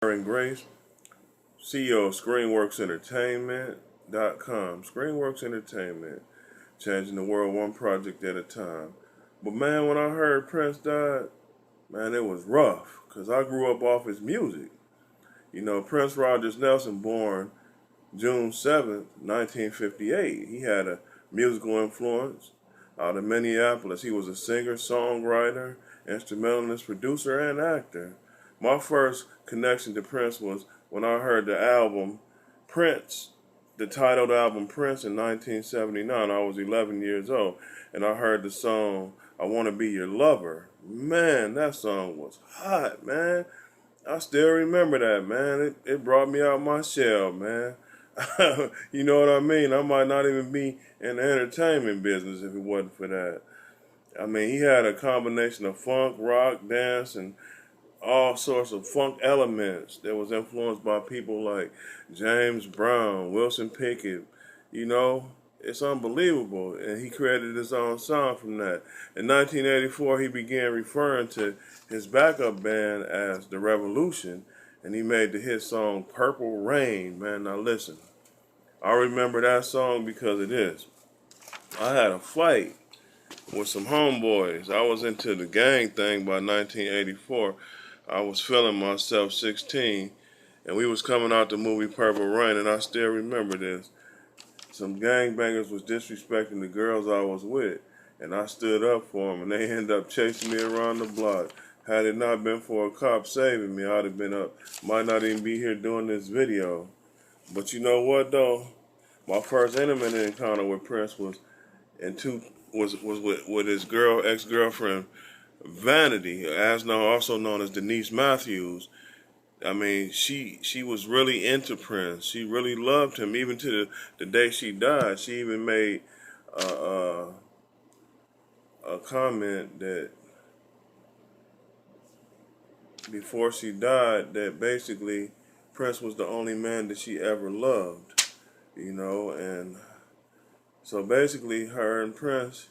Myron Grace, CEO of Screenworks Entertainment.com. Screenworks Entertainment, changing the world one project at a time. But man, when I heard Prince died, man, it was rough because I grew up off his music. You know, Prince Rogers Nelson, born June 7th, 1958. He had a musical influence out of Minneapolis. He was a singer, songwriter, instrumentalist, producer, and actor. My first connection to Prince was when I heard the album Prince, the titled album Prince in 1979. I was 11 years old, and I heard the song I Want to Be Your Lover. Man, that song was hot, man. I still remember that, man. It brought me out my shell, man. You know what I mean? I might not even be in the entertainment business if it wasn't for that. I mean, he had a combination of funk, rock, dance, and all sorts of funk elements that was influenced by people like James Brown, Wilson Pickett. You know, it's unbelievable. And he created his own sound from that. In 1984, he began referring to his backup band as The Revolution, and he made the hit song Purple Rain. Man, now listen, I remember that song because of this. I had a fight with some homeboys. I was into the gang thing by 1984. I was feeling myself 16, and we was coming out the movie Purple Rain, and I still remember this. Some gangbangers was disrespecting the girls I was with, and I stood up for them, and they ended up chasing me around the block. Had it not been for a cop saving me, I'd have been up. Might not even be here doing this video. But you know what though? My first intimate encounter with Prince was with his ex-girlfriend Vanity, also known as Denise Matthews. I mean, she was really into Prince. She really loved him, even to the day she died. She even made a comment that before she died, that basically Prince was the only man that she ever loved, you know. And so basically her and Prince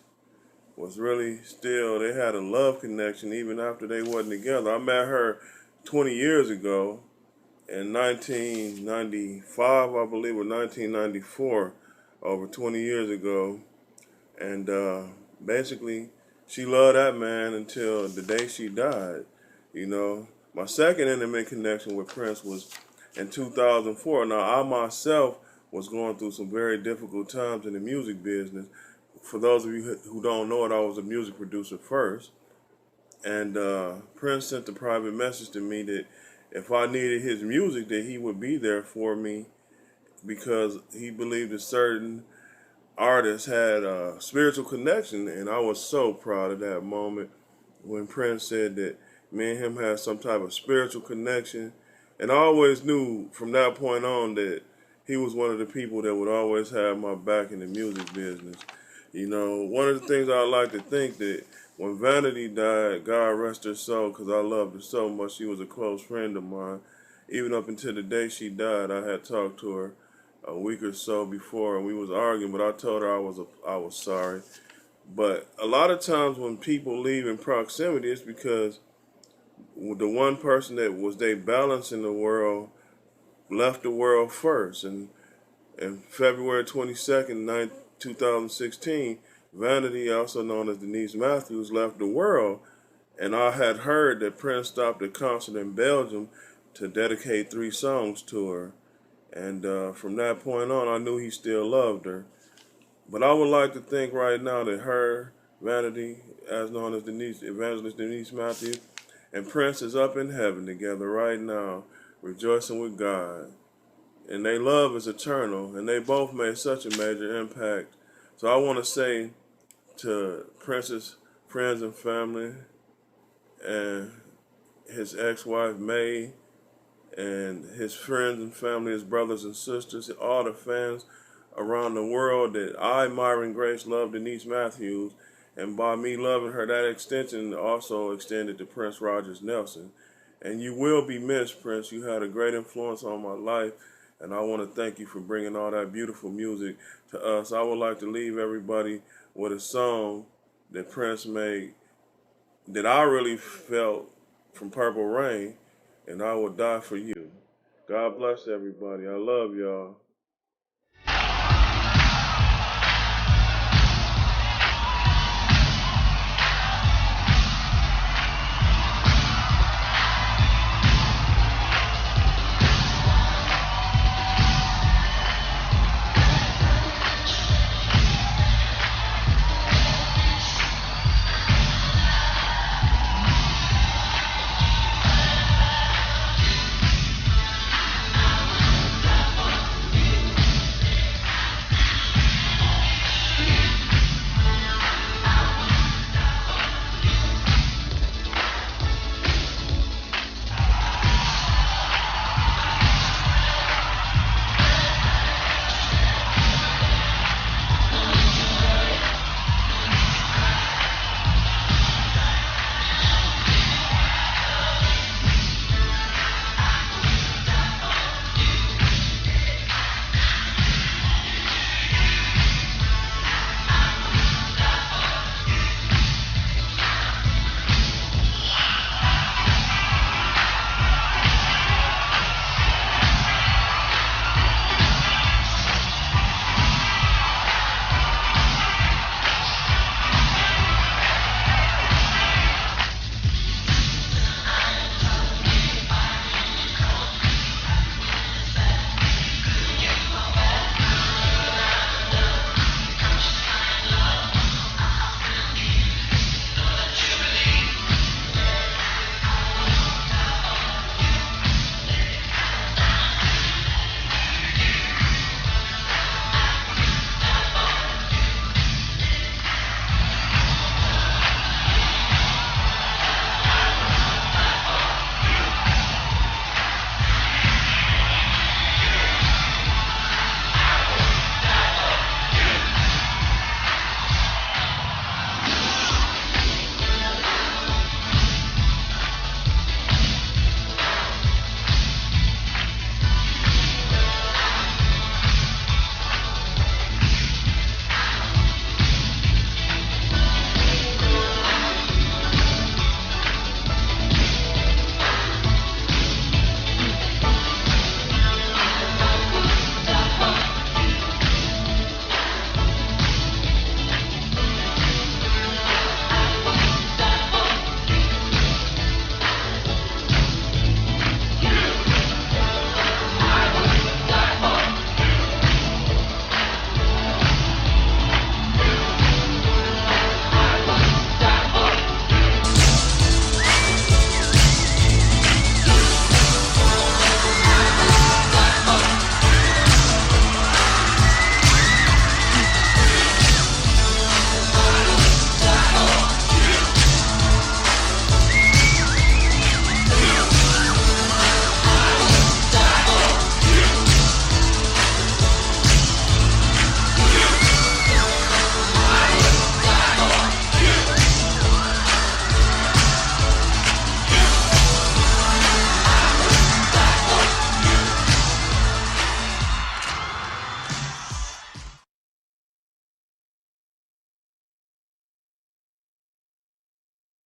was really still, they had a love connection even after they wasn't together. I met her 20 years ago in 1995, I believe, or 1994, over 20 years ago. And basically, she loved that man until the day she died. You know, my second intimate connection with Prince was in 2004. Now, I myself was going through some very difficult times in the music business. For those of you who don't know it, I was a music producer first. And Prince sent a private message to me that if I needed his music, that he would be there for me, because he believed that certain artists had a spiritual connection. And I was so proud of that moment when Prince said that me and him had some type of spiritual connection. And I always knew from that point on that he was one of the people that would always have my back in the music business. You know, one of the things I like to think that when Vanity died, God rest her soul, because I loved her so much. She was a close friend of mine. Even up until the day she died, I had talked to her a week or so before, and we was arguing, but I told her I was sorry. But a lot of times when people leave in proximity, it's because the one person that was they balance in the world left the world first. And February 22nd, 2016, Vanity, also known as Denise Matthews, left the world. And I had heard that Prince stopped a concert in Belgium to dedicate 3 songs to her. And from that point on, I knew he still loved her. But I would like to think right now that her, Vanity, as known as Evangelist Denise Matthews, and Prince is up in heaven together right now, rejoicing with God. And their love is eternal, and they both made such a major impact. So I want to say to Prince's friends and family, and his ex-wife May, and his friends and family, his brothers and sisters, all the fans around the world, that I, Myron Grace, love Denise Matthews. And by me loving her, that extension also extended to Prince Rogers Nelson. And you will be missed, Prince. You had a great influence on my life, and I want to thank you for bringing all that beautiful music to us. I would like to leave everybody with a song that Prince made that I really felt from Purple Rain. and I will die for you. God bless everybody. I love y'all.